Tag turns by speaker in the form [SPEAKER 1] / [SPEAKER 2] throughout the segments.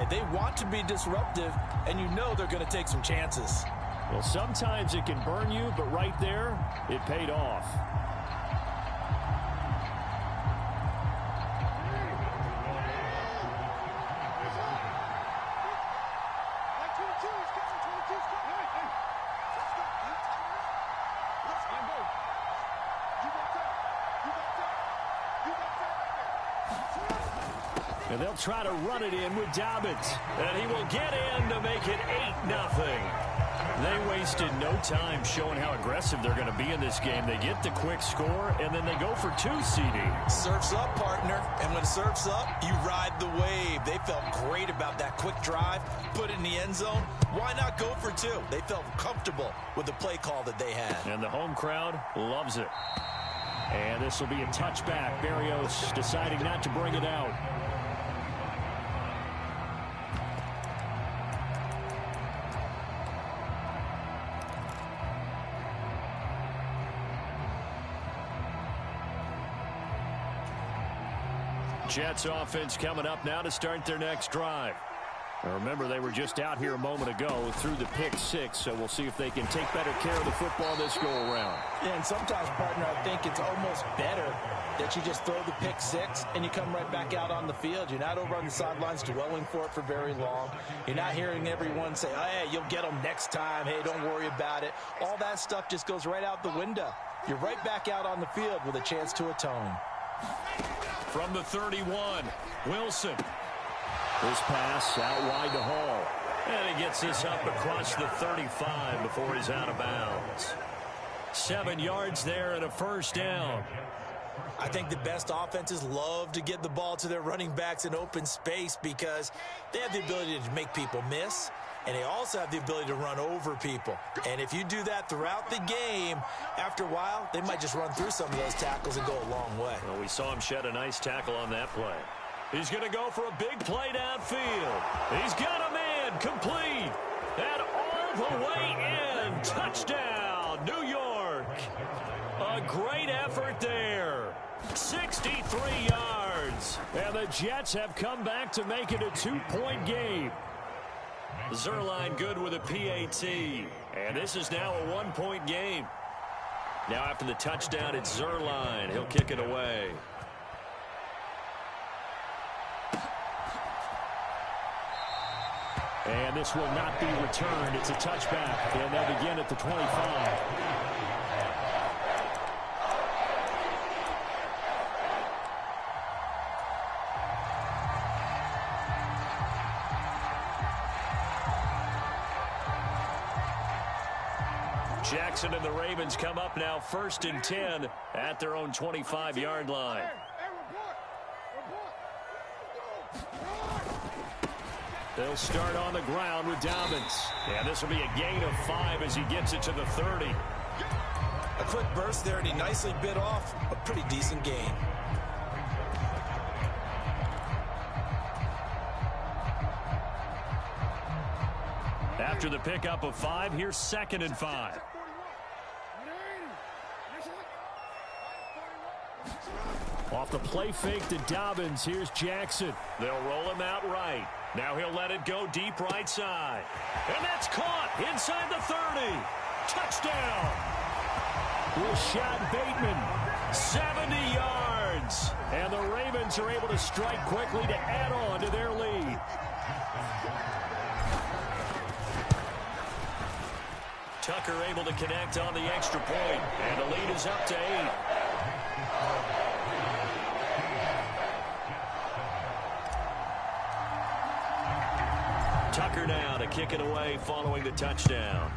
[SPEAKER 1] right. They want to be disruptive, and you know they're going to take some chances.
[SPEAKER 2] Well, sometimes it can burn you, but right there, it paid off. And they'll try to run it in with Dobbins. And he will get in to make it 8-0. They wasted no time showing how aggressive they're going to be in this game. They get the quick score, and then they go for 2, CD.
[SPEAKER 1] Surf's up, partner. And when surf's up, you ride the wave. They felt great about that quick drive, put it in the end zone. Why not go for 2? They felt comfortable with the play call that they had.
[SPEAKER 2] And the home crowd loves it. And this will be a touchback. Berrios deciding not to bring it out. Jets offense coming up now to start their next drive. Now remember, they were just out here a moment ago through the pick 6, so we'll see if they can take better care of the football this go-around.
[SPEAKER 1] Yeah, and sometimes, partner, I think it's almost better that you just throw the pick 6 and you come right back out on the field. You're not over on the sidelines dwelling for it for very long. You're not hearing everyone say, oh, hey, you'll get them next time. Hey, don't worry about it. All that stuff just goes right out the window. You're right back out on the field with a chance to atone.
[SPEAKER 2] From the 31, Wilson. This pass out wide to Hall. And he gets this up across the 35 before he's out of bounds. 7 yards there and a first down.
[SPEAKER 1] I think the best offenses love to get the ball to their running backs in open space because they have the ability to make people miss, and they also have the ability to run over people. And if you do that throughout the game, after a while, they might just run through some of those tackles and go a long way.
[SPEAKER 2] Well, we saw him shed a nice tackle on that play. He's going to go for a big play downfield. He's got a man complete. And all the way in. Touchdown, New York. A great effort there. 63 yards. And the Jets have come back to make it a 2-point game. Zerline good with a PAT. And this is now a 1-point game. Now after the touchdown, it's Zerline. He'll kick it away. And this will not be returned. It's a touchback. And they'll begin at the 25. Jackson and the Ravens come up now 1st and 10 at their own 25-yard line. They'll start on the ground with Dobbins. And this will be a gain of 5 as he gets it to the 30.
[SPEAKER 1] A quick burst there, and he nicely bit off a pretty decent gain.
[SPEAKER 2] After the pickup of 5, here's 2nd and 5. Off the play fake to Dobbins, here's Jackson. They'll roll him out right. Now he'll let it go deep right side. And that's caught inside the 30. Touchdown. Rashad Bateman, 70 yards. And the Ravens are able to strike quickly to add on to their lead. Tucker able to connect on the extra point. And the lead is up to 8. Tucker now to kick it away following the touchdown.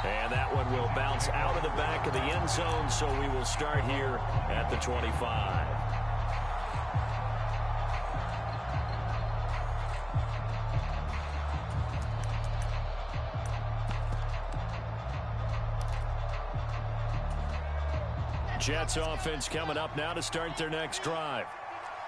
[SPEAKER 2] And that one will bounce out of the back of the end zone, so we will start here at the 25. Jets offense coming up now to start their next drive.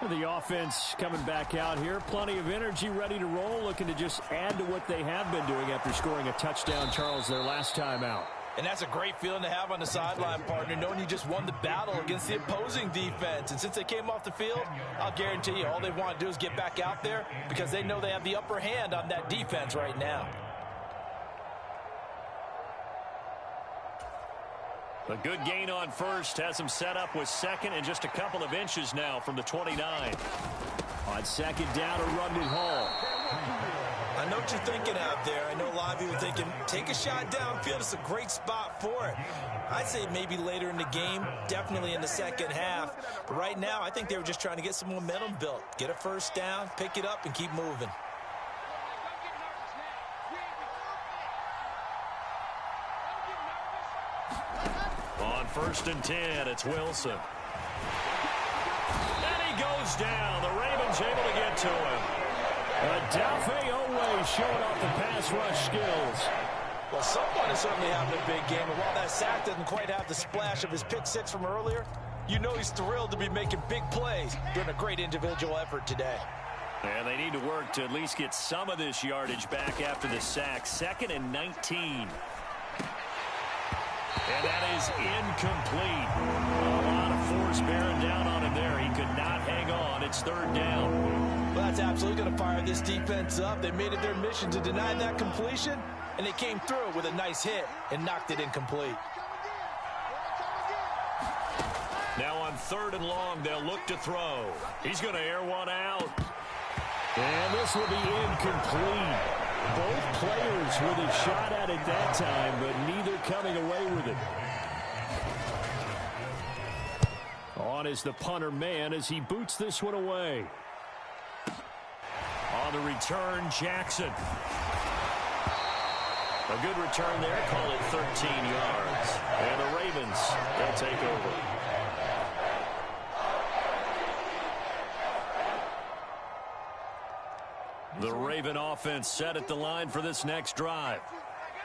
[SPEAKER 2] The offense coming back out here. Plenty of energy, ready to roll, looking to just add to what they have been doing after scoring a touchdown, Charles, their last time out.
[SPEAKER 1] And that's a great feeling to have on the sideline, partner, knowing you just won the battle against the opposing defense. And since they came off the field, I'll guarantee you all they want to do is get back out there because they know they have the upper hand on that defense right now.
[SPEAKER 2] A good gain on first has him set up with second and just a couple of inches now from the 29. On second down, a run it home.
[SPEAKER 1] I know what you're thinking out there. I know a lot of you are thinking, take a shot downfield. It's a great spot for it. I'd say maybe later in the game, definitely in the second half. But right now, I think they were just trying to get some momentum built. Get a first down, pick it up, and keep moving.
[SPEAKER 2] On 1st and 10, it's Wilson. And he goes down. The Ravens able to get to him. Adolphe Owe showing off the pass rush skills.
[SPEAKER 1] Well, someone is certainly having a big game. And while that sack doesn't quite have the splash of his pick six from earlier, you know he's thrilled to be making big plays during a great individual effort today.
[SPEAKER 2] And they need to work to at least get some of this yardage back after the sack. 2nd and 19. And that is incomplete. A lot of force bearing down on him there. He could not hang on. It's 3rd down.
[SPEAKER 1] Well, that's absolutely going to fire this defense up. They made it their mission to deny that completion, and they came through with a nice hit and knocked it incomplete.
[SPEAKER 2] Now on 3rd and long, they'll look to throw. He's going to air one out. And this will be incomplete. Both players with a shot at it that time, but neither coming away with it. On is the punter man as he boots this one away. On the return, Jackson. A good return there, call it 13 yards. And the Ravens, they'll take over. The Raven offense set at the line for this next drive.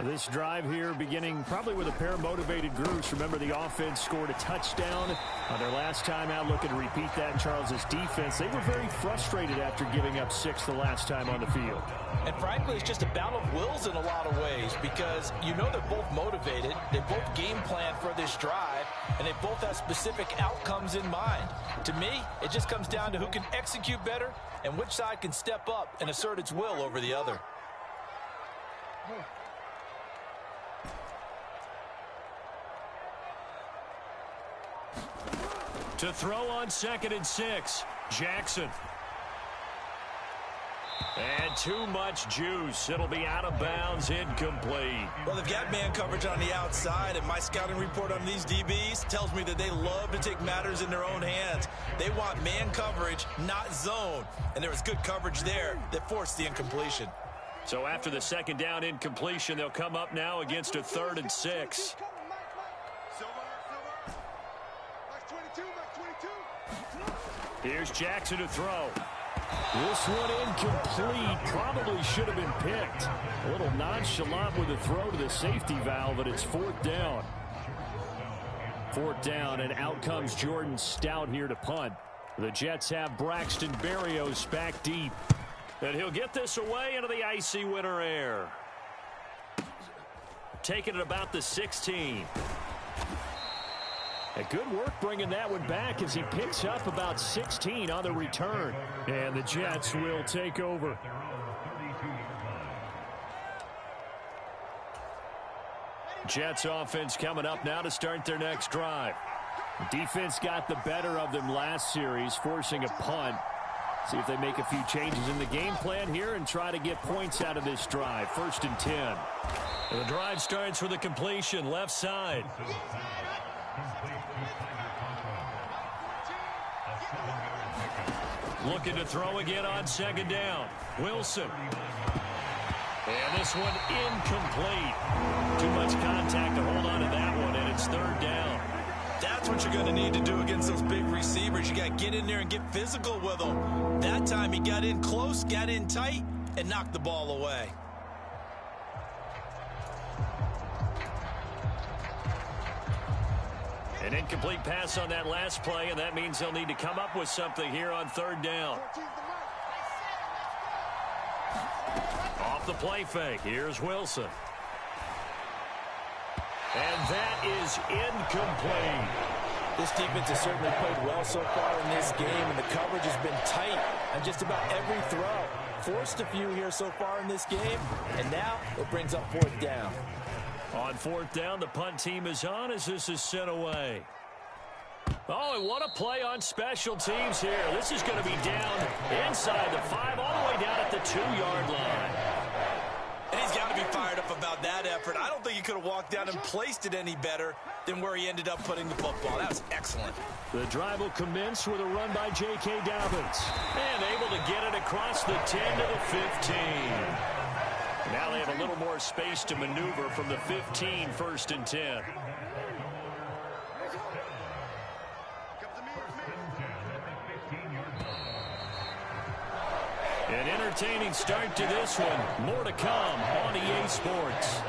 [SPEAKER 2] This drive here beginning probably with a pair of motivated groups. Remember, the offense scored a touchdown on their last time out. Looking to repeat that in Charles's defense. They were very frustrated after giving up 6 the last time on the field.
[SPEAKER 1] And frankly, it's just a battle of wills in a lot of ways because you know they're both motivated. They both game plan for this drive, and they both have specific outcomes in mind. To me, it just comes down to who can execute better and which side can step up and assert its will over the other.
[SPEAKER 2] To throw on 2nd and 6, Jackson. And too much juice. It'll be out of bounds, incomplete.
[SPEAKER 1] Well, they've got man coverage on the outside, and my scouting report on these DBs tells me that they love to take matters in their own hands. They want man coverage, not zone. And there was good coverage there that forced the incompletion.
[SPEAKER 2] So after the 2nd down incompletion, they'll come up now against a 3rd and 6. Here's Jackson to throw. This one incomplete. Probably should have been picked. A little nonchalant with the throw to the safety valve, but it's 4th down. 4th down, and out comes Jordan Stout here to punt. The Jets have Braxton Berrios back deep. And he'll get this away into the icy winter air. Taking it about the 16. A good work bringing that one back as he picks up about 16 on the return. And the Jets will take over. Jets offense coming up now to start their next drive. Defense got the better of them last series, forcing a punt. See if they make a few changes in the game plan here and try to get points out of this drive. 1st and 10. And the drive starts with a completion left side. Looking to throw again on 2nd down. Wilson. And this one incomplete. Too much contact to hold on to that one, and it's 3rd down.
[SPEAKER 1] That's what you're going to need to do against those big receivers. You got to get in there and get physical with them. That time he got in close, got in tight, and knocked the ball away.
[SPEAKER 2] An incomplete pass on that last play, and that means they'll need to come up with something here on 3rd down. Off the play fake, here's Wilson. And that is incomplete.
[SPEAKER 1] This defense has certainly played well so far in this game, and the coverage has been tight on just about every throw. Forced a few here so far in this game, and now it brings up fourth down.
[SPEAKER 2] On fourth down, the punt team is on as this is sent away. Oh, and what a play on special teams here. This is going to be down inside the 5, all the way down at the 2-yard line.
[SPEAKER 1] And he's got to be fired up about that effort. I don't think he could have walked down and placed it any better than where he ended up putting the football. That was excellent.
[SPEAKER 2] The drive will commence with a run by J.K. Dobbins. And able to get it across the 10 to the 15. Now they have a little more space to maneuver from the 15, 1st and 10. An entertaining start to this one. More to come on EA Sports.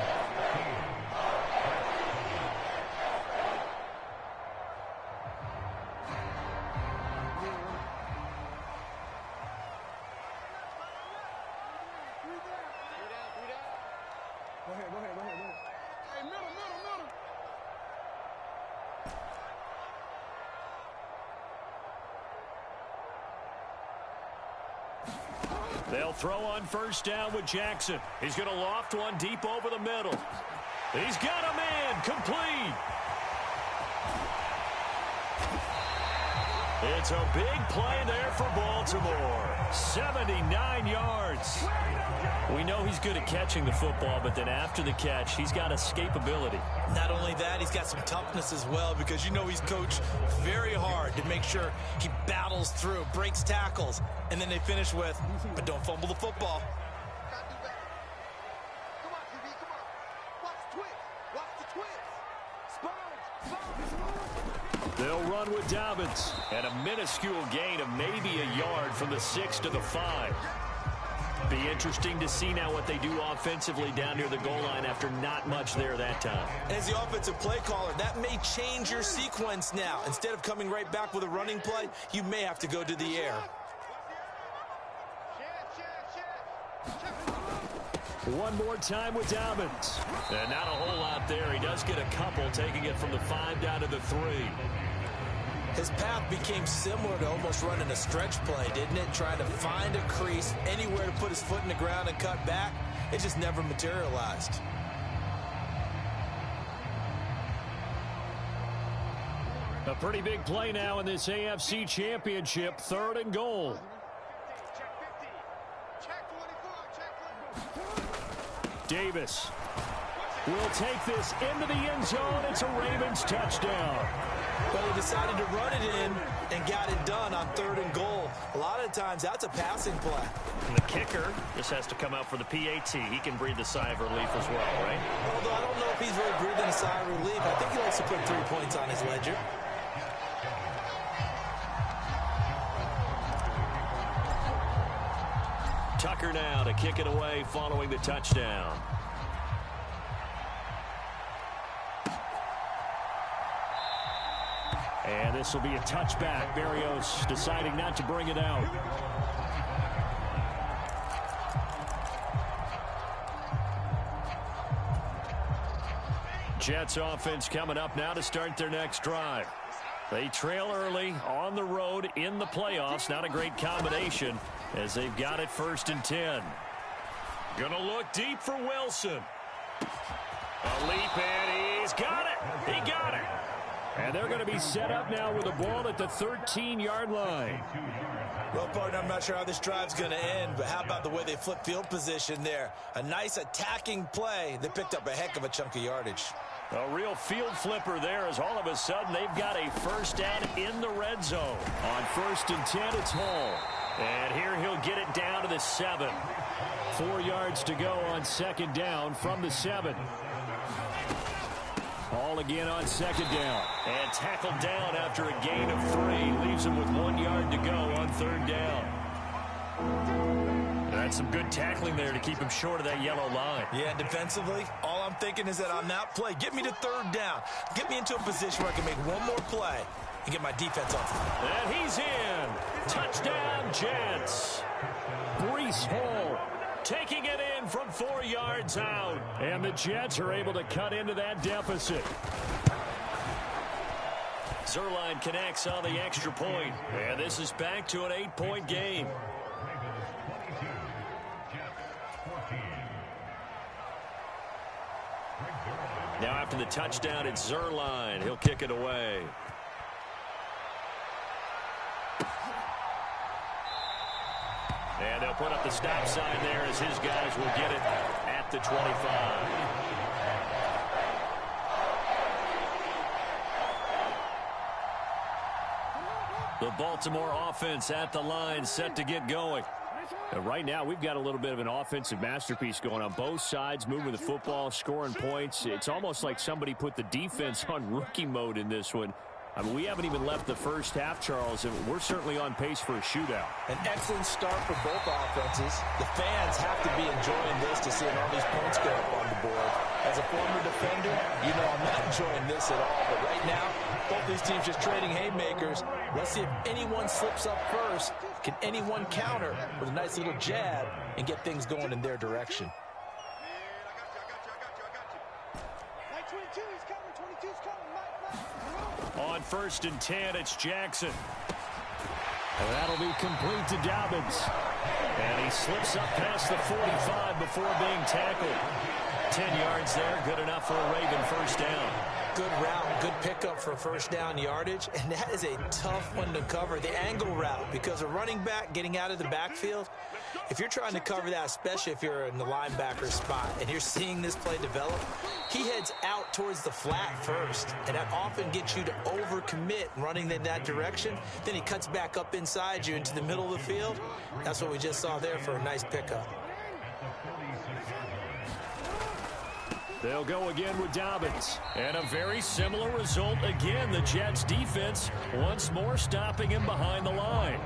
[SPEAKER 2] They'll throw on 1st down with Jackson. He's going to loft one deep over the middle. He's got a man complete. It's a big play there for Baltimore. 79 yards. We know he's good at catching the football, but then after the catch, he's got escapability.
[SPEAKER 1] Not only that, he's got some toughness as well, because you know he's coached very hard to make sure he battles through, breaks tackles, and then they finish with, but don't fumble the football.
[SPEAKER 2] They'll run with Dobbins, and a minuscule gain of maybe a yard from the 6 to the 5. Be interesting to see now what they do offensively down near the goal line after not much there that time.
[SPEAKER 1] As the offensive play caller, that may change your sequence now. Instead of coming right back with a running play, you may have to go to the air.
[SPEAKER 2] One more time with Dobbins. And not a whole lot there. He does get a couple, taking it from the 5 down to the 3.
[SPEAKER 1] His path became similar to almost running a stretch play, didn't it? Trying to find a crease, anywhere to put his foot in the ground and cut back. It just never materialized.
[SPEAKER 2] A pretty big play now in this AFC Championship. 3rd and goal. Davis will take this into the end zone. It's a Ravens touchdown.
[SPEAKER 1] Well, he decided to run it in and got it done on 3rd and goal. A lot of times, that's a passing play.
[SPEAKER 2] And the kicker just has to come out for the PAT. He can breathe a sigh of relief as well, right?
[SPEAKER 1] Although I don't know if he's really breathing a sigh of relief. I think he likes to put 3 points on his ledger.
[SPEAKER 2] Tucker now to kick it away following the touchdown. And this will be a touchback. Berrios deciding not to bring it out. Jets offense coming up now to start their next drive. They trail early on the road in the playoffs. Not a great combination as they've got it 1st and 10. Gonna look deep for Wilson. A leap, and he's got it. He got it. And they're going to be set up now with a ball at the 13-yard line.
[SPEAKER 1] Well, partner, I'm not sure how this drive's going to end, but how about the way they flip field position there? A nice attacking play. They picked up a heck of a chunk of yardage.
[SPEAKER 2] A real field flipper there as all of a sudden they've got a 1st down in the red zone. On 1st and 10, it's Hall. And here he'll get it down to the 7. 4 yards to go on 2nd down from the 7. Hall again on 2nd down. And tackled down after a gain of 3. Leaves him with 1 yard to go on 3rd down. That's some good tackling there to keep him short of that yellow line.
[SPEAKER 1] Yeah, defensively, all I'm thinking is that on that play, get me to 3rd down. Get me into a position where I can make one more play and get my defense off.
[SPEAKER 2] And he's in. Touchdown, Jets. Breece Hall taking it in from 4 yards out. And the Jets are able to cut into that deficit. Zerline connects on the extra point. And this is back to an 8-point game. Now after the touchdown, it's Zerline. He'll kick it away. And they'll put up the stop sign there as his guys will get it at the 25. The Baltimore offense at the line, set to get going. And right now, we've got a little bit of an offensive masterpiece going on both sides, moving the football, scoring points. It's almost like somebody put the defense on rookie mode in this one. I mean, we haven't even left the first half, Charles, and we're certainly on pace for a shootout.
[SPEAKER 1] An excellent start for both offenses. The fans have to be enjoying this to seeing all these points go up on the board. As a former defender, you know I'm not enjoying this at all. But right now, both these teams just trading haymakers. Let's see if anyone slips up first. Can anyone counter with a nice little jab and get things going in their direction?
[SPEAKER 2] On 1st and 10, it's Jackson. And that'll be complete to Dobbins. And he slips up past the 45 before being tackled. 10 yards there, good enough for a Raven first down.
[SPEAKER 1] Good route, good pickup for first down yardage, and that is a tough one to cover, the angle route, because a running back getting out of the backfield, if you're trying to cover that, especially if you're in the linebacker spot and you're seeing this play develop, he heads out towards the flat first, and that often gets you to overcommit running in that direction. Then he cuts back up inside you into the middle of the field. That's what we just saw there for a nice pickup.
[SPEAKER 2] They'll go again with Dobbins. And a very similar result again. The Jets defense once more stopping him behind the line.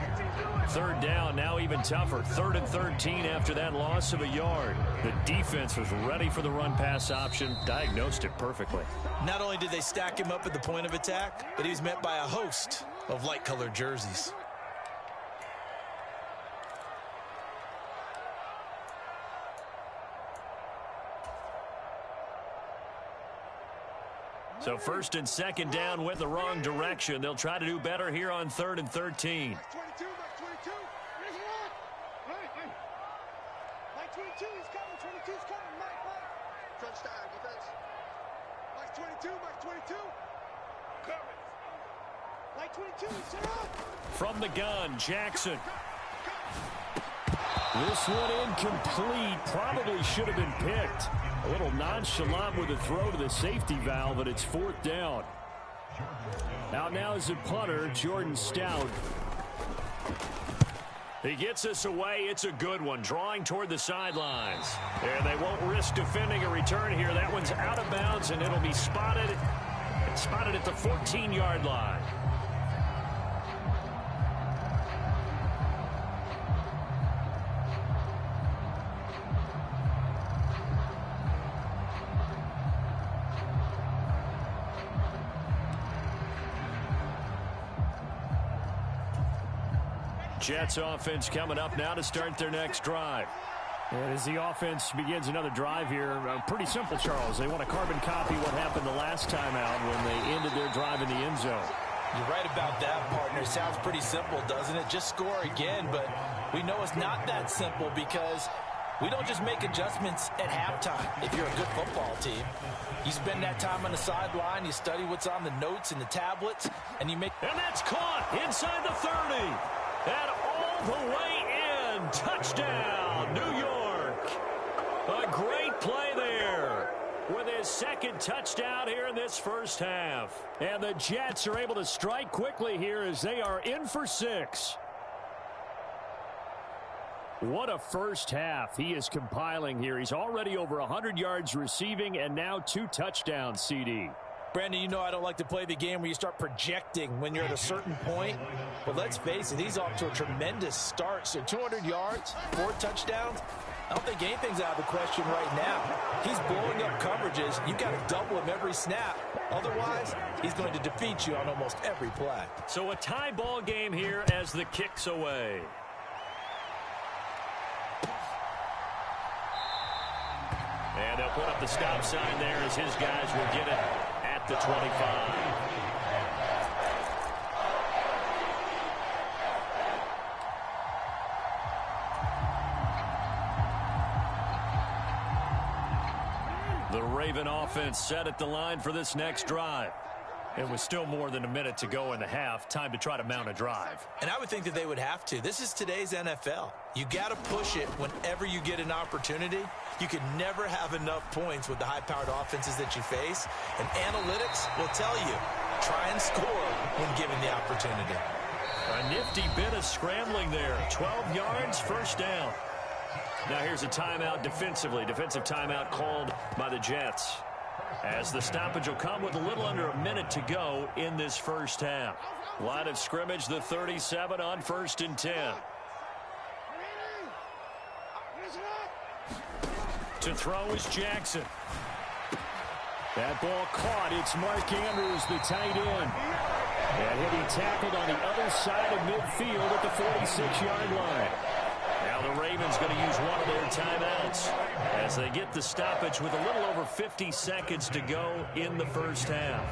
[SPEAKER 2] 3rd down, now even tougher. 3rd and 13 after that loss of a yard. The defense was ready for the run-pass option, diagnosed it perfectly.
[SPEAKER 1] Not only did they stack him up at the point of attack, but he was met by a host of light-colored jerseys.
[SPEAKER 2] So 1st and 2nd down went the wrong direction. They'll try to do better here on 3rd and 13. From the gun, Jackson. This one incomplete. Probably should have been picked. A little nonchalant with a throw to the safety valve, but it's 4th down. Out now is the punter, Jordan Stout. He gets us away. It's a good one, drawing toward the sidelines. And they won't risk defending a return here. That one's out of bounds, and it'll be spotted at the 14-yard line. Jets offense coming up now to start their next drive. And as the offense begins another drive here, pretty simple, Charles. They want to carbon copy what happened the last time out when they ended their drive in the end zone.
[SPEAKER 1] You're right about that, partner. Sounds pretty simple, doesn't it? Just score again, but we know it's not that simple because we don't just make adjustments at halftime if you're a good football team. You spend that time on the sideline, you study what's on the notes and the tablets, and you make...
[SPEAKER 2] And that's caught inside the 30. And all the way in. Touchdown, New York. A great play there with his 2nd touchdown here in this first half. And the Jets are able to strike quickly here as they are in for 6. What a first half he is compiling here. He's already over 100 yards receiving and now 2 touchdowns, CD.
[SPEAKER 1] Brandon, you know I don't like to play the game where you start projecting when you're at a certain point. But let's face it, he's off to a tremendous start. So 200 yards, 4 touchdowns. I don't think anything's out of the question right now. He's blowing up coverages. You've got to double him every snap. Otherwise, he's going to defeat you on almost every play.
[SPEAKER 2] So a tie ball game here as the kick's away. And they'll put up the stop sign there as his guys will get it at the 25. The Raven offense set at the line for this next drive. It was still more than a minute to go in the half. Time to try to mount a drive.
[SPEAKER 1] And I would think that they would have to. This is today's NFL. You got to push it whenever you get an opportunity. You can never have enough points with the high-powered offenses that you face. And analytics will tell you, try and score when given the opportunity.
[SPEAKER 2] A nifty bit of scrambling there. 12 yards, first down. Now here's a timeout defensively. Defensive timeout called by the Jets. As the stoppage will come with a little under a minute to go in this first half. Line of scrimmage, the 37 on 1st and 10. To throw is Jackson.
[SPEAKER 3] That ball caught. It's Mark Andrews, the tight end. And he'll be tackled on the other side of midfield at the 46-yard line.
[SPEAKER 2] Now the Ravens going to use one of their timeouts as they get the stoppage with a little over 50 seconds to go in the first half.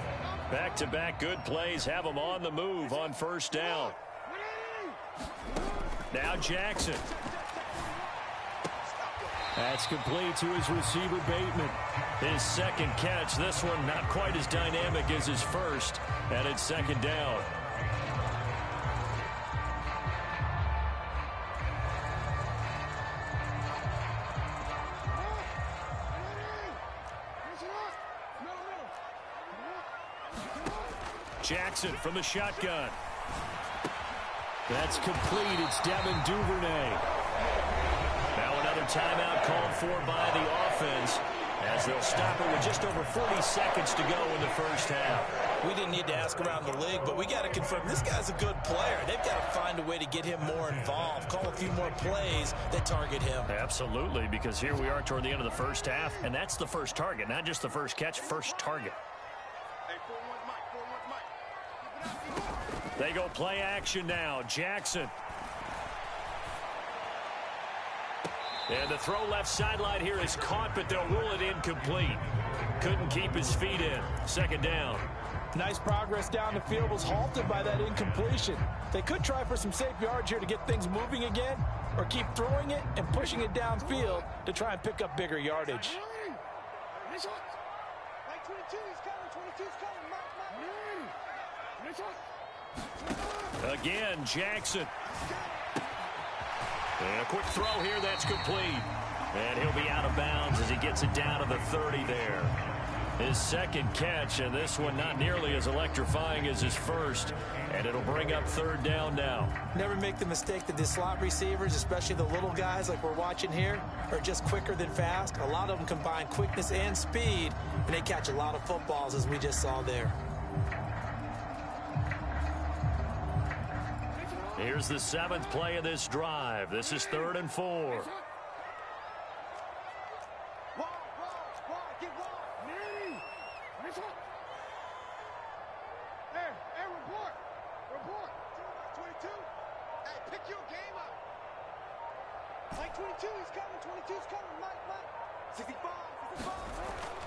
[SPEAKER 2] Back-to-back good plays have them on the move on first down. Now Jackson.
[SPEAKER 3] That's complete to his receiver, Bateman.
[SPEAKER 2] His second catch. This one not quite as dynamic as his first, and it's second down. Jackson from the shotgun.
[SPEAKER 3] That's complete. It's Devin Duvernay.
[SPEAKER 2] Now another timeout called for by the offense as they'll stop it with just over 40 seconds to go in the first half.
[SPEAKER 1] We didn't need to ask around the league, but we got to confirm this guy's a good player. They've got to find a way to get him more involved, call a few more plays that target him.
[SPEAKER 2] Absolutely, because here we are toward the end of the first half, and that's the first target, not just the first catch, first target. They go play action now. Jackson. And the throw left sideline here is caught, but they'll rule it incomplete. Couldn't keep his feet in. Second down.
[SPEAKER 1] Nice progress down the field was halted by that incompletion. They could try for some safe yards here to get things moving again, or keep throwing it and pushing it downfield to try and pick up bigger yardage.
[SPEAKER 2] Again, Jackson. And a quick throw here, that's complete. And he'll be out of bounds as he gets it down to the 30 there. His second catch, and this one not nearly as electrifying as his first. And it'll bring up third down now.
[SPEAKER 1] Never make the mistake that the slot receivers, especially the little guys like we're watching here, are just quicker than fast. A lot of them combine quickness and speed, and they catch a lot of footballs, as we just saw there.
[SPEAKER 2] Here's the seventh play of this drive. This is 3rd and 4.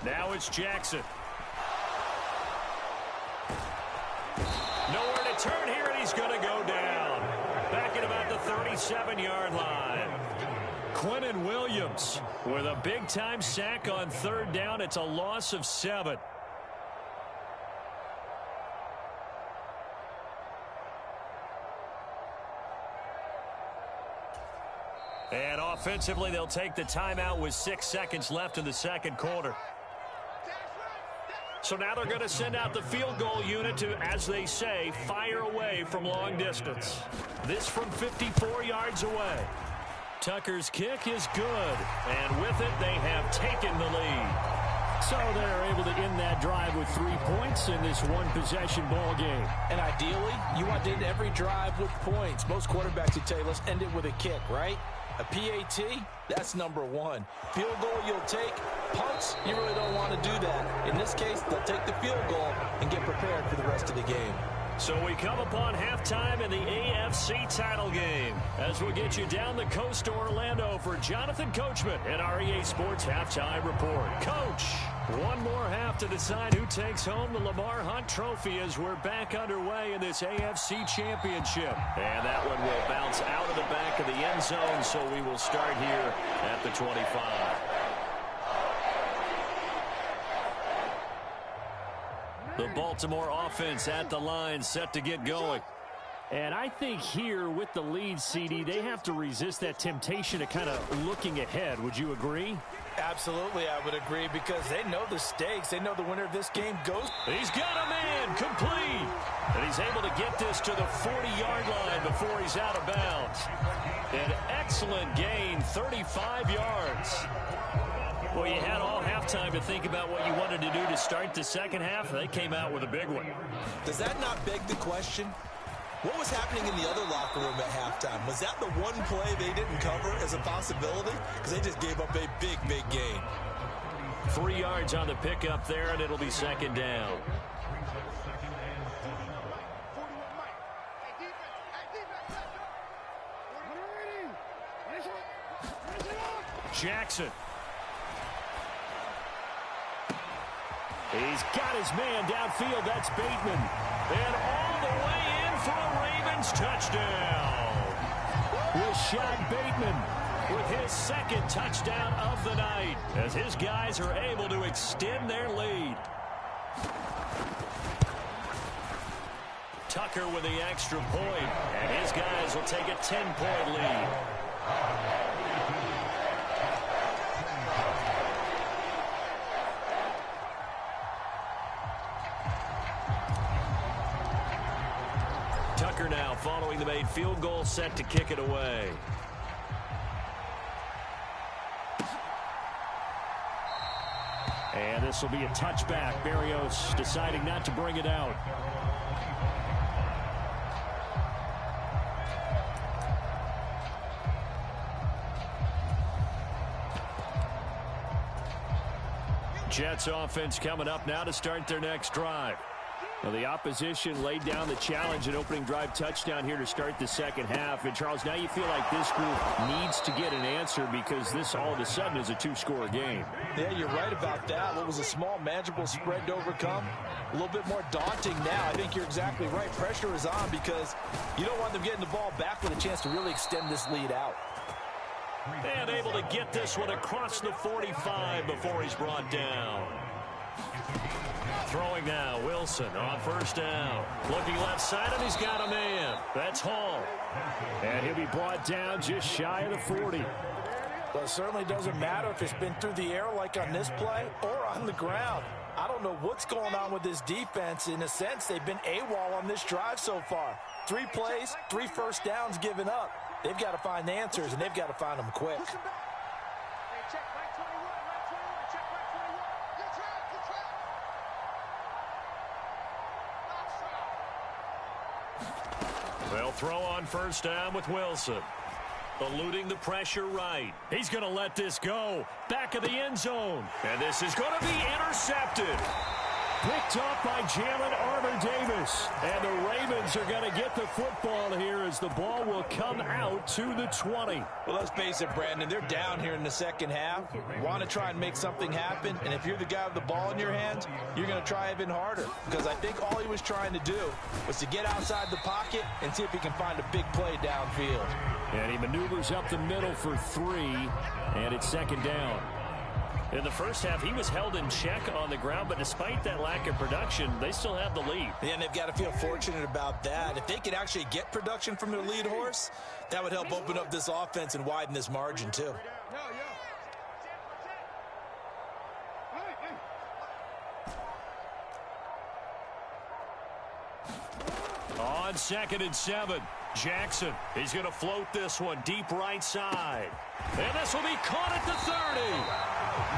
[SPEAKER 2] Now it's Jackson. Nowhere to turn here, and he's going to go down. Back at about the 37-yard line. Quinnen Williams with a big-time sack on 3rd down. It's a loss of 7. And offensively, they'll take the timeout with 6 seconds left in the second quarter. So now they're going to send out the field goal unit to, as they say, fire away from long distance. This from 54 yards away. Tucker's kick is good, and with it, they have taken the lead.
[SPEAKER 3] So they're able to end that drive with 3 points in this one-possession ball game.
[SPEAKER 1] And ideally, you want to end every drive with points. Most quarterbacks would tell you, let's end it with a kick, right? A PAT, that's number 1. Field goal you'll take. Punts, you really don't want to do that. In this case, they'll take the field goal and get prepared for the rest of the game.
[SPEAKER 2] So we come upon halftime in the AFC title game as we'll get you down the coast to Orlando for Jonathan Coachman and our EA Sports Halftime Report. Coach, one more half to decide who takes home the Lamar Hunt Trophy as we're back underway in this AFC Championship. And that one will bounce out of the back of the end zone, so we will start here at the 25. The Baltimore offense at the line, set to get going.
[SPEAKER 3] And I think here with the lead, CD, they have to resist that temptation to kind of looking ahead. Would you agree?
[SPEAKER 1] Absolutely, I would agree, because they know the stakes. They know the winner of this game goes.
[SPEAKER 2] He's got a man complete. And he's able to get this to the 40-yard line before he's out of bounds. An excellent gain, 35 yards. Well, you had all halftime to think about what you wanted to do to start the second half. They came out with a big one.
[SPEAKER 4] Does that not beg the question? What was happening in the other locker room at halftime? Was that the one play they didn't cover as a possibility? Because they just gave up a big, big gain.
[SPEAKER 2] 3 yards on the pickup there, and it'll be second down. Jackson.
[SPEAKER 3] He's got his man downfield. That's Bateman.
[SPEAKER 2] And all the way in for a Ravens touchdown.
[SPEAKER 3] Rashad Bateman
[SPEAKER 2] with his second touchdown of the night as his guys are able to extend their lead. Tucker with the extra point, and his guys will take a 10-point lead. Tucker now following the made field goal, set to kick it away.
[SPEAKER 3] And this will be a touchback. Berrios deciding not to bring it out.
[SPEAKER 2] Jets offense coming up now to start their next drive.
[SPEAKER 3] Well, the opposition laid down the challenge and opening drive touchdown here to start the second half. And, Charles, now you feel like this group needs to get an answer because this all of a sudden is a two-score game.
[SPEAKER 1] Yeah, you're right about that. What was a small, manageable spread to overcome, a little bit more daunting now. I think you're exactly right. Pressure is on because you don't want them getting the ball back with a chance to really extend this lead out.
[SPEAKER 2] And able to get this one across the 45 before he's brought down. Throwing now, Wilson on first down. Looking left side, and he's got a man. That's Hall.
[SPEAKER 3] And he'll be brought down just shy of the 40.
[SPEAKER 1] Well, it certainly doesn't matter if it's been through the air like on this play or on the ground. I don't know what's going on with this defense. In a sense, they've been AWOL on this drive so far. 3 plays, 3 first downs given up. They've got to find the answers, and they've got to find them quick.
[SPEAKER 2] They'll throw on first down with Wilson. Eluding the pressure right. He's going to let this go. Back of the end zone. And this is going to be intercepted.
[SPEAKER 3] Picked up by Jalen Armour-Davis. And the Ravens are going to get the football here as the ball will come out to the 20.
[SPEAKER 1] Well, let's face it, Brandon. They're down here in the second half. Want to try and make something happen. And if you're the guy with the ball in your hands, you're going to try even harder. Because I think all he was trying to do was to get outside the pocket and see if he can find a big play downfield.
[SPEAKER 3] And he maneuvers up the middle for 3. And it's second down.
[SPEAKER 2] In the first half, he was held in check on the ground, but despite that lack of production, they still have the lead.
[SPEAKER 1] Yeah, and they've got to feel fortunate about that. If they could actually get production from their lead horse, that would help open up this offense and widen this margin, too.
[SPEAKER 2] On 2nd and 7, Jackson. He's going to float this one deep right side. And this will be caught at the 30.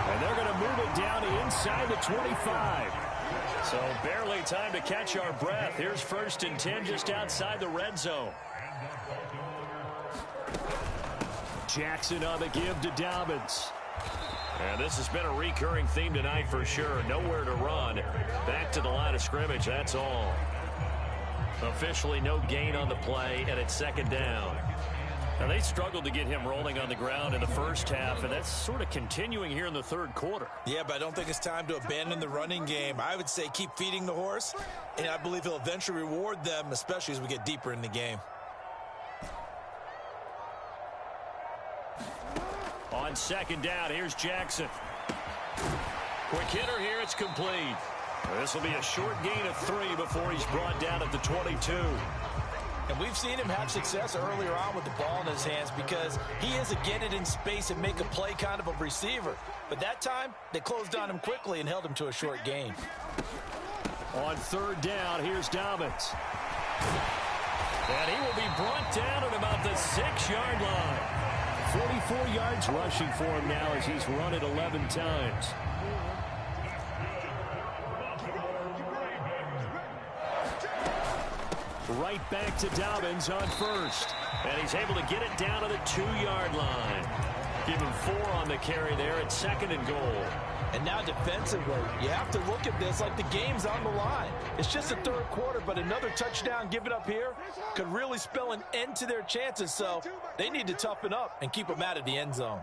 [SPEAKER 3] And they're going to move it down inside the 25.
[SPEAKER 2] So barely time to catch our breath. Here's 1st and 10 just outside the red zone.
[SPEAKER 3] Jackson on the give to Dobbins.
[SPEAKER 2] And this has been a recurring theme tonight for sure. Nowhere to run. Back to the line of scrimmage, that's all. Officially no gain on the play, and it's second down. Now, they struggled to get him rolling on the ground in the first half, and that's sort of continuing here in the third quarter.
[SPEAKER 4] Yeah, but I don't think it's time to abandon the running game. I would say keep feeding the horse, and I believe he'll eventually reward them, especially as we get deeper in the game.
[SPEAKER 2] On second down, here's Jackson. Quick hitter here, it's complete. This will be a short gain of 3 before he's brought down at the 22.
[SPEAKER 1] And we've seen him have success earlier on with the ball in his hands because he is a get it in space and make a play kind of a receiver. But that time, they closed on him quickly and held him to a short gain.
[SPEAKER 3] On third down, here's Dobbins.
[SPEAKER 2] And he will be brought down at about the 6-yard line.
[SPEAKER 3] 44 yards rushing for him now as he's run it 11 times. Right back to Dobbins on first.
[SPEAKER 2] And he's able to get it down to the 2-yard line. Give him 4 on the carry there at second and goal.
[SPEAKER 1] And now defensively, you have to look at this like the game's on the line. It's just the third quarter, but another touchdown given up here could really spell an end to their chances. So they need to toughen up and keep them out of the end zone.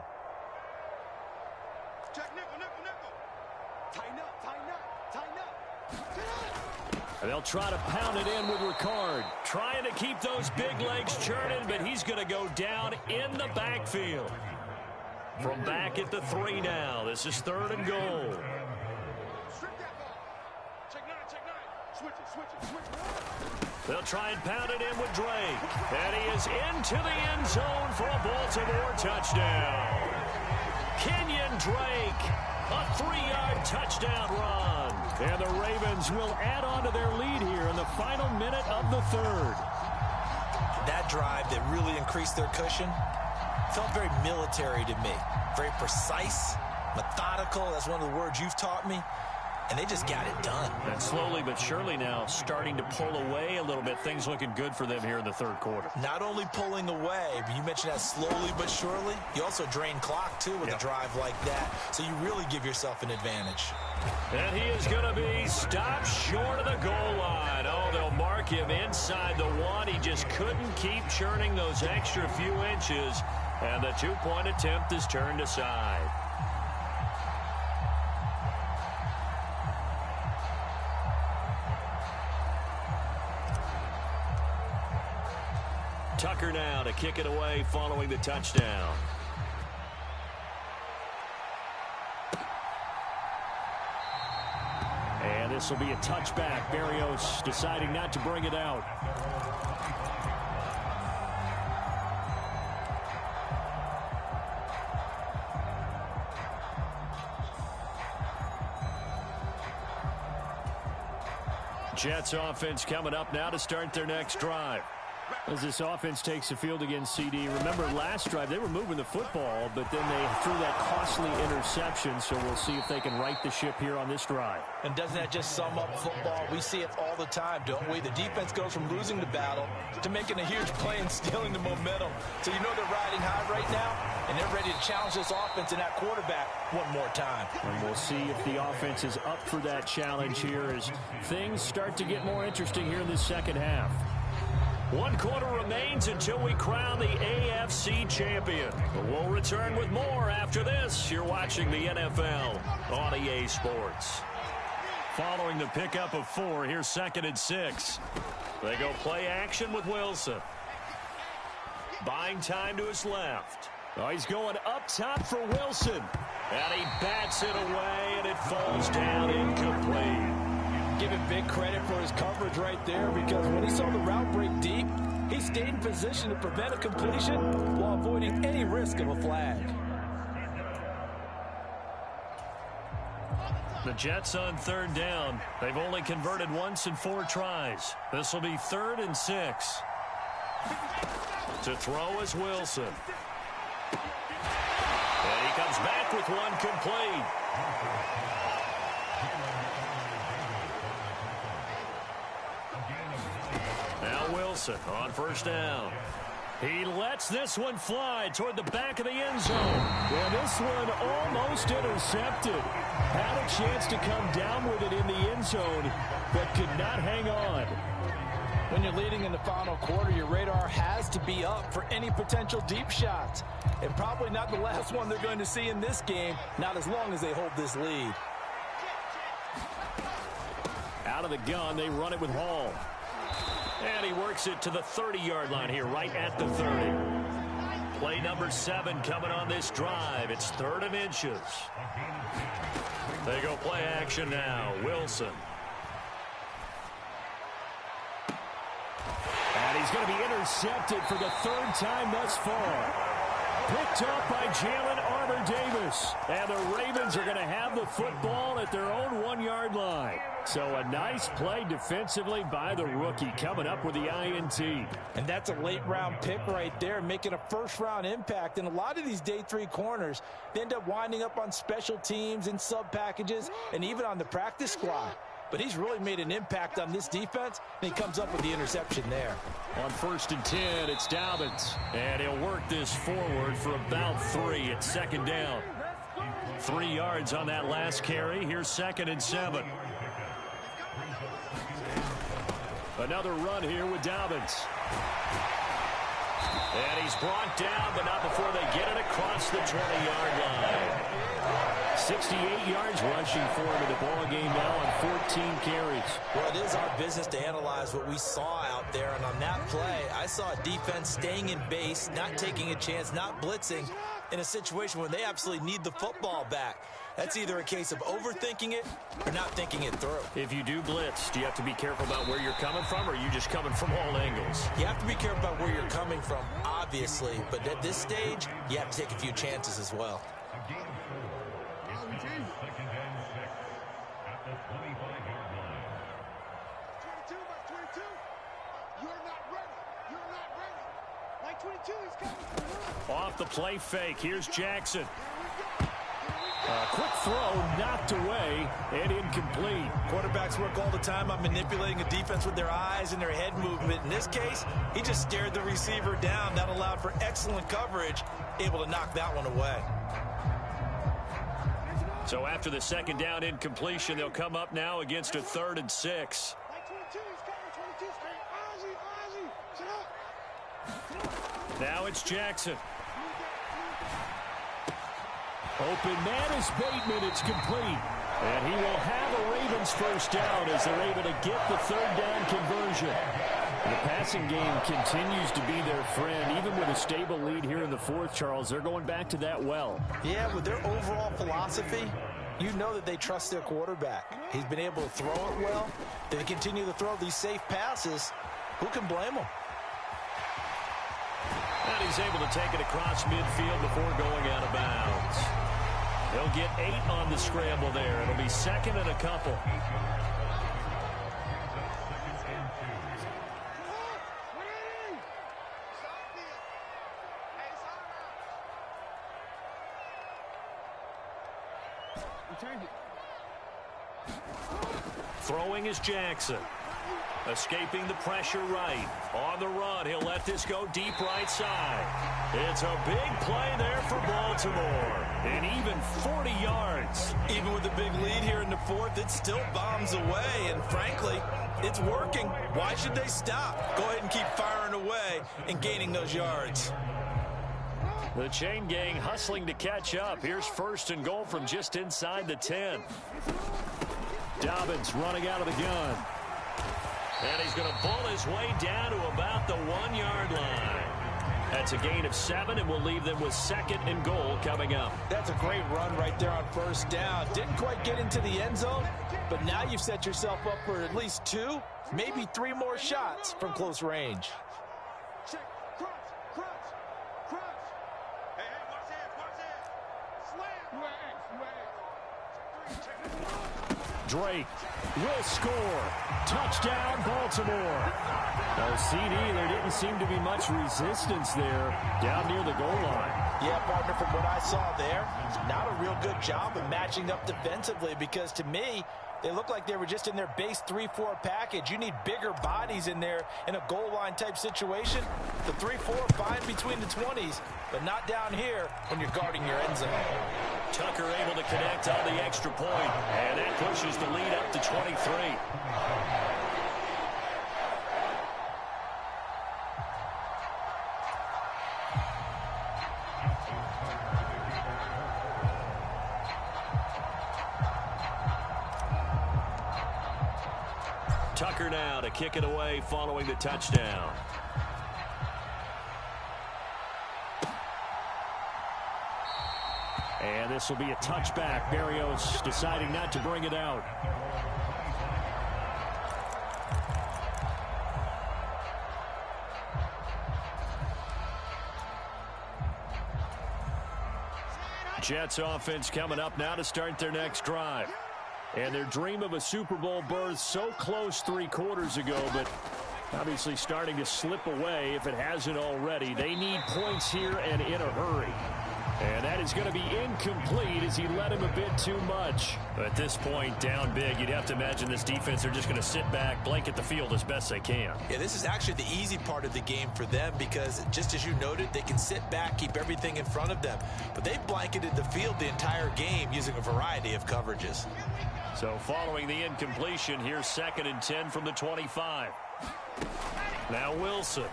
[SPEAKER 3] And they'll try to pound it in with Ricard.
[SPEAKER 2] Trying to keep those big legs churning, but he's going to go down in the backfield. From back at the 3 now. This is third and goal. They'll try and pound it in with Drake. And he is into the end zone for a Baltimore touchdown. Kenyon Drake, a 3-yard touchdown run.
[SPEAKER 3] And the Ravens will add on to their lead here in the final minute of the third.
[SPEAKER 4] That drive that really increased their cushion felt very military to me. Very precise, methodical. That's one of the words you've taught me. And they just got it done.
[SPEAKER 2] And slowly but surely now starting to pull away a little bit. Things looking good for them here in the third quarter.
[SPEAKER 4] Not only pulling away, but you mentioned that slowly but surely. You also drain clock, too, with a drive like that. So you really give yourself an advantage.
[SPEAKER 2] And he is going to be stopped short of the goal line. Oh, they'll mark him inside the 1. He just couldn't keep churning those extra few inches. And the 2-point attempt is turned aside. Tucker now to kick it away following the touchdown.
[SPEAKER 3] And this will be a touchback. Berrios deciding not to bring it out.
[SPEAKER 2] Jets offense coming up now to start their next drive.
[SPEAKER 3] As this offense takes the field against CD, remember last drive they were moving the football, but then they threw that costly interception, so we'll see if they can right the ship here on this drive.
[SPEAKER 1] And doesn't that just sum up football? We see it all the time, don't we? The defense goes from losing the battle to making a huge play and stealing the momentum. So you know they're riding high right now, and they're ready to challenge this offense and that quarterback one more time.
[SPEAKER 3] And we'll see if the offense is up for that challenge here as things start to get more interesting here in this second half.
[SPEAKER 2] 1 quarter remains until we crown the AFC champion. We'll return with more after this. You're watching the NFL on EA Sports. Following the pickup of 4, here's 2nd and 6. They go play action with Wilson. Buying time to his left.
[SPEAKER 3] Oh, he's going up top for Wilson.
[SPEAKER 2] And he bats it away, and it falls down incomplete.
[SPEAKER 1] Give him big credit for his coverage right there because when he saw the route break deep, he stayed in position to prevent a completion while avoiding any risk of a flag.
[SPEAKER 2] The Jets on 3rd down. They've only converted once in 4 tries. This will be 3rd and 6. To throw is Wilson. And he comes back with one complete. Now Wilson on 1st down. He lets this one fly toward the back of the end zone.
[SPEAKER 3] Well, this one almost intercepted. Had a chance to come down with it in the end zone, but could not hang on.
[SPEAKER 1] When you're leading in the final quarter, your radar has to be up for any potential deep shots. And probably not the last one they're going to see in this game, not as long as they hold this lead.
[SPEAKER 3] Out of the gun, they run it with Hall.
[SPEAKER 2] And he works it to the 30-yard line here, right at the 30. Play number 7 coming on this drive. It's 3rd and inches. They go play action now. Wilson.
[SPEAKER 3] And he's going to be intercepted for the 3rd time thus far. Picked up by Jalen Armour-Davis. And the Ravens are going to have the football at their own 1-yard line. So a nice play defensively by the rookie, coming up with the INT.
[SPEAKER 1] And that's a late-round pick right there, making a first-round impact. And a lot of these day 3 corners, they end up winding up on special teams and sub-packages and even on the practice squad. But he's really made an impact on this defense, and he comes up with the interception there.
[SPEAKER 3] On 1st and 10, it's Dobbins.
[SPEAKER 2] And he'll work this forward for about 3 at 2nd down. 3 yards on that last carry. Here's 2nd and 7.
[SPEAKER 3] Another run here with Dobbins.
[SPEAKER 2] And he's brought down, but not before they get it across the 20-yard line.
[SPEAKER 3] 68 yards rushing for him in the ball game now on 14 carries.
[SPEAKER 4] Well, it is our business to analyze what we saw out there. And on that play, I saw a defense staying in base, not taking a chance, not blitzing in a situation where they absolutely need the football back. That's either a case of overthinking it or not thinking it through.
[SPEAKER 2] If you do blitz, do you have to be careful about where you're coming from, or are you just coming from all angles?
[SPEAKER 4] You have to be careful about where you're coming from, obviously. But at this stage, you have to take a few chances as well.
[SPEAKER 2] Off the play fake, here's Jackson.
[SPEAKER 3] Quick throw knocked away and incomplete.
[SPEAKER 1] Quarterbacks work all the time on manipulating a defense with their eyes and their head movement. In this case, he just stared the receiver down. That allowed for excellent coverage, able to knock that one away.
[SPEAKER 2] So after the 2nd down incompletion, they'll come up now against a 3rd and 6. Now it's Jackson.
[SPEAKER 3] Open man is Bateman. It's complete. And he will have a Ravens first down as they're able to get the 3rd down conversion. The passing game continues to be their friend. Even with a stable lead here in the 4th, Charles, they're going back to that well.
[SPEAKER 1] Yeah, with their overall philosophy, you know that they trust their quarterback. He's been able to throw it well. They continue to throw these safe passes. Who can blame them?
[SPEAKER 2] And he's able to take it across midfield before going out of bounds. He'll get 8 on the scramble there. It'll be 2nd and a couple. Throwing is Jackson. Escaping the pressure right. On the run, he'll let this go deep right side. It's a big play there for Baltimore. And even 40 yards.
[SPEAKER 1] Even with the big lead here in the 4th, it still bombs away. And frankly, it's working. Why should they stop? Go ahead and keep firing away and gaining those yards.
[SPEAKER 2] The chain gang hustling to catch up. Here's 1st and goal from just inside the 10.
[SPEAKER 3] Dobbins running out of the gun.
[SPEAKER 2] And he's going to bull his way down to about the 1-yard line. That's a gain of 7, and will leave them with 2nd and goal coming up.
[SPEAKER 1] That's a great run right there on 1st down. Didn't quite get into the end zone, but now you've set yourself up for at least 2, maybe 3 more shots from close range.
[SPEAKER 5] Check, cross. Hey, watch that. Slam.
[SPEAKER 3] Drake will score. Touchdown, Baltimore. Now, CD, there didn't seem to be much resistance there down near the goal line.
[SPEAKER 1] Yeah, partner, from what I saw there, not a real good job of matching up defensively, because to me, they look like they were just in their base 3-4 package. You need bigger bodies in there in a goal line type situation. The 3-4 fine between the 20s, but not down here when you're guarding your end zone.
[SPEAKER 2] Tucker able to connect on the extra point, and that pushes the lead up to 23. Tucker now to kick it away following the touchdown.
[SPEAKER 3] And this will be a touchback. Berrios deciding not to bring it out. Jets offense coming up now to start their next drive. And their dream of a Super Bowl berth so close 3 quarters ago, but obviously starting to slip away if it hasn't already. They need points here and in a hurry. And that is going to be incomplete as he led him a bit too much.
[SPEAKER 2] At this point, down big, you'd have to imagine this defense are just going to sit back, blanket the field as best they can.
[SPEAKER 4] Yeah, this is actually the easy part of the game for them because, just as you noted, they can sit back, keep everything in front of them. But they've blanketed the field the entire game using a variety of coverages.
[SPEAKER 2] So following the incompletion, here's 2nd and 10 from the 25. Now Wilson.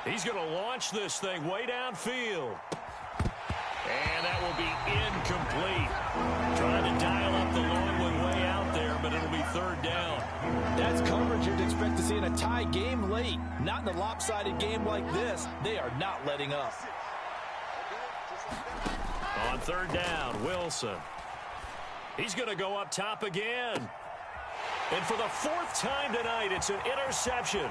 [SPEAKER 2] He's going to launch this thing way downfield. And that will be incomplete. Trying to dial up the long one way out there, but it'll be 3rd down.
[SPEAKER 1] That's coverage you'd expect to see in a tie game late. Not in a lopsided game like this. They are not letting up.
[SPEAKER 2] On 3rd down, Wilson. He's going to go up top again. And for the 4th time tonight, it's an interception.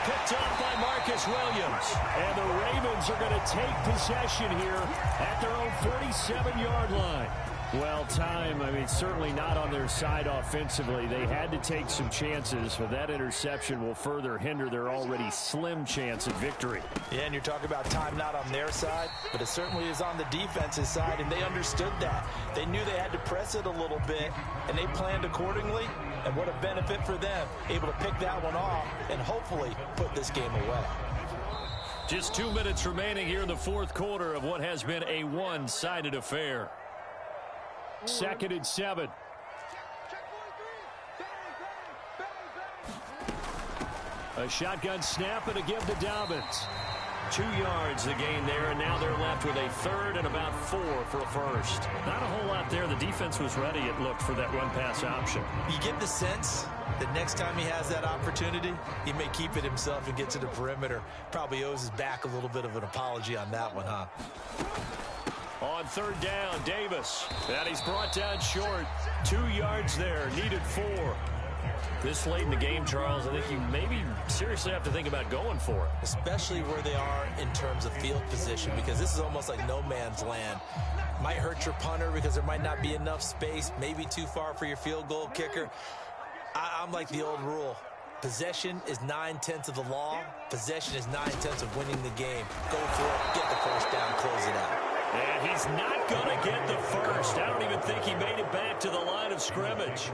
[SPEAKER 2] Picked up by Marcus Williams.
[SPEAKER 3] And the Ravens are going to take possession here at their own 47-yard line. Well, certainly not on their side offensively. They had to take some chances, but that interception will further hinder their already slim chance of victory.
[SPEAKER 1] Yeah, and you're talking about time not on their side, but it certainly is on the defense's side, and they understood that. They knew they had to press it a little bit, and they planned accordingly, and what a benefit for them, able to pick that one off and hopefully put this game away.
[SPEAKER 2] Just 2 minutes remaining here in the 4th quarter of what has been a one-sided affair.
[SPEAKER 3] 2nd and 7. A shotgun snap and a give to Dobbins.
[SPEAKER 2] 2 yards the gain there, and now they're left with a 3rd and about 4 for a first. Not a whole lot there. The defense was ready, it looked, for that run-pass option.
[SPEAKER 4] You get the sense that next time he has that opportunity, he may keep it himself and get to the perimeter. Probably owes his back a little bit of an apology on that one, huh?
[SPEAKER 2] On 3rd down, Davis. And he's brought down short. 2 yards there, needed 4. This late in the game, Charles, I think you maybe seriously have to think about going for it.
[SPEAKER 4] Especially where they are in terms of field position, because this is almost like no man's land. Might hurt your punter because there might not be enough space, maybe too far for your field goal kicker. I'm like the old rule. Possession is 9/10 of the law. Possession is 9/10 of winning the game. Go for it, get the first down, close it out.
[SPEAKER 2] And he's not going to get the first. I don't even think he made it back to the line of scrimmage.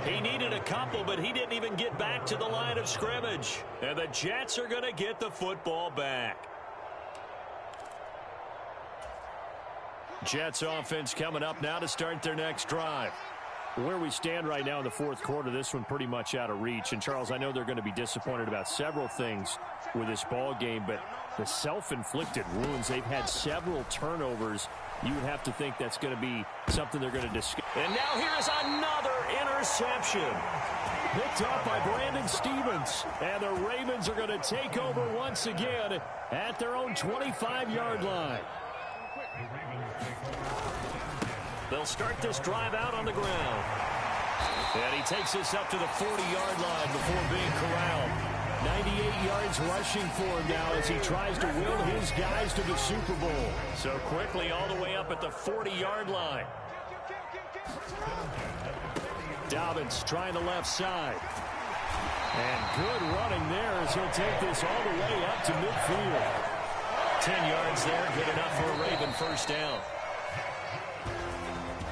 [SPEAKER 2] He needed a couple, but he didn't even get back to the line of scrimmage. And the Jets are going to get the football back. Jets offense coming up now to start their next drive.
[SPEAKER 3] Where we stand right now in the 4th quarter, this one pretty much out of reach. And, Charles, I know they're going to be disappointed about several things with this ball game, but the self-inflicted wounds, they've had several turnovers. You would have to think that's going to be something they're going to discuss.
[SPEAKER 2] And now here's another interception.
[SPEAKER 3] Picked up by Brandon Stevens. And the Ravens are going to take over once again at their own 25-yard line.
[SPEAKER 2] They'll start this drive out on the ground. And he takes this up to the 40-yard line before being corralled. 98 yards rushing for him now as he tries to will his guys to the Super Bowl. So quickly all the way up at the 40-yard line.
[SPEAKER 3] Dobbins trying the left side. And good running there as he'll take this all the way up to midfield.
[SPEAKER 2] 10 yards there, good enough for a Raven first down.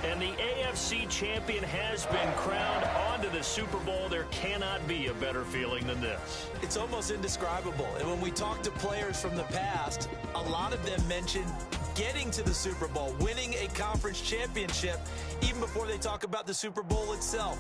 [SPEAKER 2] And the AFC champion has been crowned onto the Super Bowl. There cannot be a better feeling than this.
[SPEAKER 4] It's almost indescribable. And when we talk to players from the past, a lot of them mention getting to the Super Bowl, winning a conference championship, even before they talk about the Super Bowl itself.